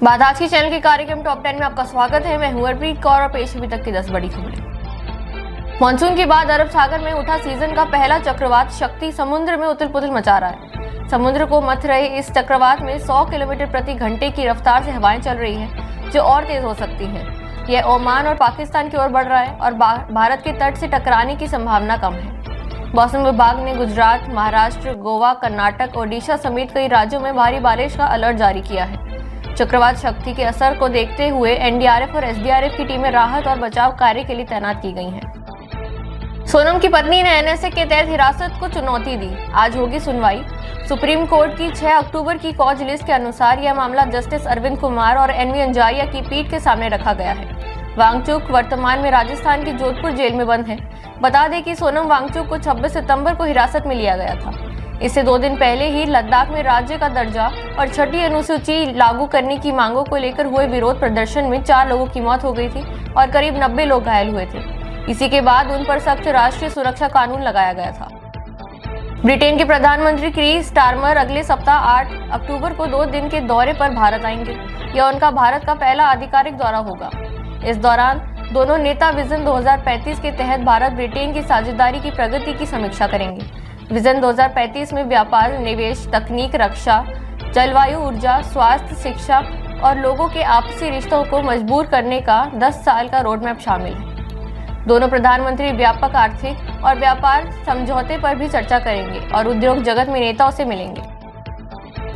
बात आज के चैनल के कार्यक्रम टॉप 10 में आपका स्वागत है। मैं हूं हरप्रीत कौर और पेश अभी तक की 10 बड़ी खबरें। मानसून के बाद अरब सागर में उठा सीजन का पहला चक्रवात शक्ति समुद्र में उथल पुथल मचा रहा है। समुद्र को मथ रहे इस चक्रवात में 100 किलोमीटर प्रति घंटे की रफ्तार से हवाएं चल रही हैं, जो और तेज हो सकती हैं। यह ओमान और पाकिस्तान की ओर बढ़ रहा है और भारत के तट से टकराने की संभावना कम है। मौसम विभाग ने गुजरात, महाराष्ट्र, गोवा, कर्नाटक, ओडिशा समेत कई राज्यों में भारी बारिश का अलर्ट जारी किया है। चक्रवात शक्ति के असर को देखते हुए एनडीआरएफ और एसडीआरएफ की टीमें राहत और बचाव कार्य के लिए तैनात की गई हैं। सोनम की पत्नी ने एनएसए के तहत हिरासत को चुनौती दी। आज होगी सुनवाई। सुप्रीम कोर्ट की 6 अक्टूबर की कॉज लिस्ट के अनुसार यह मामला जस्टिस अरविंद कुमार और एनवी अंजारिया की पीठ के सामने रखा गया है। वांगचुक वर्तमान में राजस्थान की जोधपुर जेल में बंद है। बता दें कि सोनम वांगचुक को 26 सितंबर को हिरासत में लिया गया था। इससे 2 दिन पहले ही लद्दाख में राज्य का दर्जा और 6ठी अनुसूची लागू करने की मांगों को लेकर हुए विरोध प्रदर्शन में 4 लोगों की मौत हो गई थी और करीब 90 लोग घायल हुए थे। इसी के बाद उन पर सख्त राष्ट्रीय सुरक्षा कानून लगाया गया था। ब्रिटेन के प्रधानमंत्री कीर स्टारमर अगले सप्ताह 8 अक्टूबर को 2 दिन के दौरे पर भारत आएंगे। यह उनका भारत का पहला आधिकारिक दौरा होगा। इस दौरान दोनों नेता विजन 2035 के तहत भारत ब्रिटेन की साझेदारी की प्रगति की समीक्षा करेंगे। विजन 2035 में व्यापार, निवेश, तकनीक, रक्षा, जलवायु, ऊर्जा, स्वास्थ्य, शिक्षा और लोगों के आपसी रिश्तों को मजबूत करने का 10 साल का रोडमैप शामिल है। दोनों प्रधानमंत्री व्यापक आर्थिक और व्यापार समझौते पर भी चर्चा करेंगे और उद्योग जगत में नेताओं से मिलेंगे।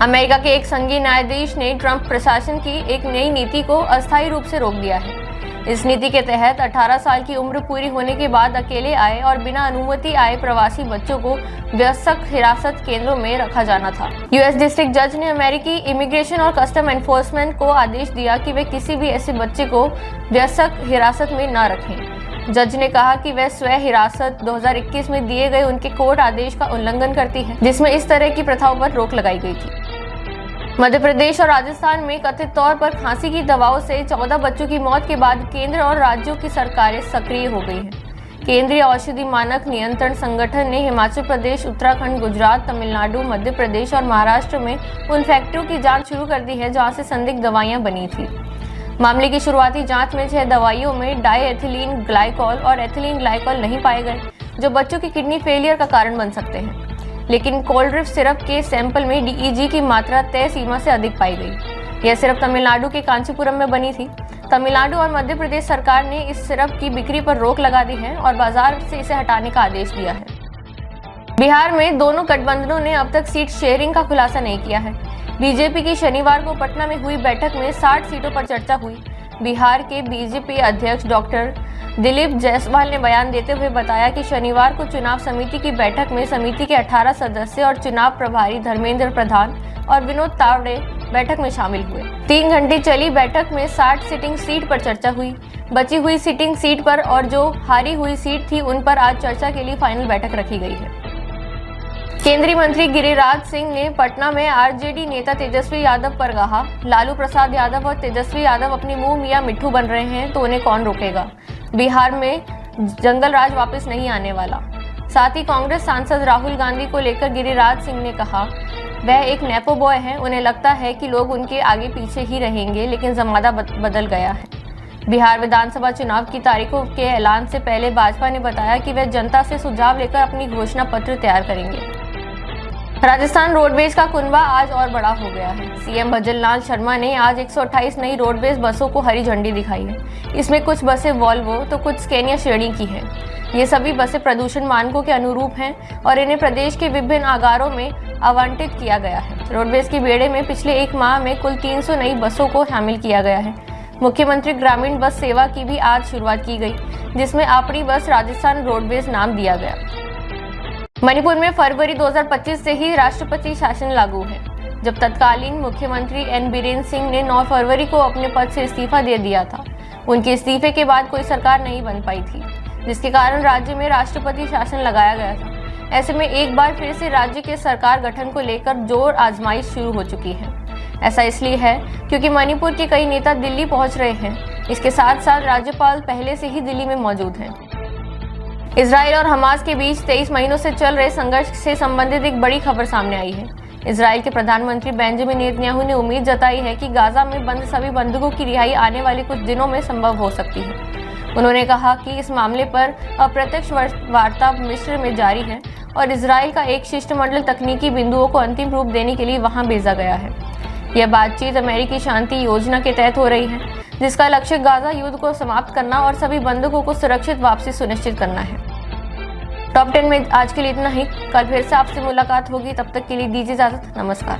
अमेरिका के एक संघीय न्यायाधीश ने ट्रंप प्रशासन की एक नई नीति को अस्थायी रूप से रोक दिया है। इस नीति के तहत 18 साल की उम्र पूरी होने के बाद अकेले आए और बिना अनुमति आए प्रवासी बच्चों को वयस्क हिरासत केंद्रों में रखा जाना था। यूएस डिस्ट्रिक्ट जज ने अमेरिकी इमिग्रेशन और कस्टम एनफोर्समेंट को आदेश दिया कि वे किसी भी ऐसे बच्चे को वयस्क हिरासत में न रखें। जज ने कहा कि वह स्वयं हिरासत 2021 में दिए गए उनके कोर्ट आदेश का उल्लंघन करती है, जिसमें इस तरह की प्रथाओं पर रोक लगाई गई थी। मध्य प्रदेश और राजस्थान में कथित तौर पर खांसी की दवाओं से 14 बच्चों की मौत के बाद केंद्र और राज्यों की सरकारें सक्रिय हो गई हैं। केंद्रीय औषधि मानक नियंत्रण संगठन ने हिमाचल प्रदेश, उत्तराखंड, गुजरात, तमिलनाडु, मध्य प्रदेश और महाराष्ट्र में उन फैक्ट्रियों की जांच शुरू कर दी है जहां से संदिग्ध दवाइयां बनी थी। मामले की शुरुआती जांच में 6 दवाइयों में डाईएथिलीन ग्लाइकॉल और एथिलीन ग्लाइकॉल नहीं पाए गए, जो बच्चों की किडनी फेलियर का कारण बन सकते हैं। लेकिन कोल्ड्रिप सिरप के सैंपल में डीईजी की मात्रा तय सीमा से अधिक पाई गई। यह सिरप तमिलनाडु के कांचीपुरम में बनी थी। तमिलनाडु और मध्य प्रदेश सरकार ने इस सिरप की बिक्री पर रोक लगा दी है और बाजार से इसे हटाने का आदेश दिया है। बिहार में दोनों गठबंधनों ने अब तक सीट शेयरिंग का खुलासा नहीं किया है। बीजेपी की शनिवार को पटना में हुई बैठक में 60 सीटों पर चर्चा हुई। बिहार के बीजेपी अध्यक्ष डॉक्टर दिलीप जायसवाल ने बयान देते हुए बताया कि शनिवार को चुनाव समिति की बैठक में समिति के 18 सदस्य और चुनाव प्रभारी धर्मेंद्र प्रधान और विनोद तावड़े बैठक में शामिल हुए। 3 घंटे चली बैठक में 60 सिटिंग सीट पर चर्चा हुई। बची हुई सिटिंग सीट पर और जो हारी हुई सीट थी उन पर आज चर्चा के लिए फाइनल बैठक रखी गई है। केंद्रीय मंत्री गिरिराज सिंह ने पटना में आरजेडी नेता तेजस्वी यादव पर कहा, लालू प्रसाद यादव और तेजस्वी यादव अपने मुंह मियां मिट्ठू बन रहे हैं तो उन्हें कौन रोकेगा। बिहार में जंगल राज वापस नहीं आने वाला। साथ ही कांग्रेस सांसद राहुल गांधी को लेकर गिरिराज सिंह ने कहा, वह एक नेपो बॉय है, उन्हें लगता है कि लोग उनके आगे पीछे ही रहेंगे, लेकिन जमाना बदल गया है। बिहार विधानसभा चुनाव की तारीखों के ऐलान से पहले भाजपा ने बताया कि वह जनता से सुझाव लेकर अपनी घोषणा पत्र तैयार करेंगे। राजस्थान रोडवेज का कुनबा आज और बड़ा हो गया है। सीएम भजन लाल शर्मा ने आज 128 नई रोडवेज बसों को हरी झंडी दिखाई है। इसमें कुछ बसें वॉल्वो तो कुछ स्केनिया श्रेणी की हैं। ये सभी बसें प्रदूषण मानकों के अनुरूप हैं और इन्हें प्रदेश के विभिन्न आगारों में आवंटित किया गया है। रोडवेज के बेड़े में पिछले 1 माह में कुल 300 नई बसों को शामिल किया गया है। मुख्यमंत्री ग्रामीण बस सेवा की भी आज शुरुआत की गई, जिसमें अपनी बस राजस्थान रोडवेज नाम दिया गया। मणिपुर में फरवरी 2025 से ही राष्ट्रपति शासन लागू है। जब तत्कालीन मुख्यमंत्री एन बीरेन सिंह ने 9 फरवरी को अपने पद से इस्तीफा दे दिया था। उनके इस्तीफे के बाद कोई सरकार नहीं बन पाई थी, जिसके कारण राज्य में राष्ट्रपति शासन लगाया गया था। ऐसे में एक बार फिर से राज्य के सरकार गठन को लेकर जोर आजमाइश शुरू हो चुकी है। ऐसा इसलिए है क्योंकि मणिपुर के कई नेता दिल्ली पहुंच रहे हैं। इसके साथ साथ राज्यपाल पहले से ही दिल्ली में मौजूद हैं। इजराइल और हमास के बीच 23 महीनों से चल रहे संघर्ष से संबंधित एक बड़ी खबर सामने आई है। इजराइल के प्रधानमंत्री बेंजामिन नेतन्याहू ने उम्मीद जताई है कि गाजा में बंद सभी बंधकों की रिहाई आने वाले कुछ दिनों में संभव हो सकती है। उन्होंने कहा कि इस मामले पर अप्रत्यक्ष वार्ता मिस्र में जारी है और इजराइल का एक शिष्टमंडल तकनीकी बिंदुओं को अंतिम रूप देने के लिए वहां भेजा गया है। यह बातचीत अमेरिकी शांति योजना के तहत हो रही है, जिसका लक्ष्य गाजा युद्ध को समाप्त करना और सभी बंधकों को सुरक्षित वापसी सुनिश्चित करना है। टॉप 10 में आज के लिए इतना ही। कल फिर से आपसे मुलाकात होगी, तब तक के लिए दीजिए इजाजत। नमस्कार।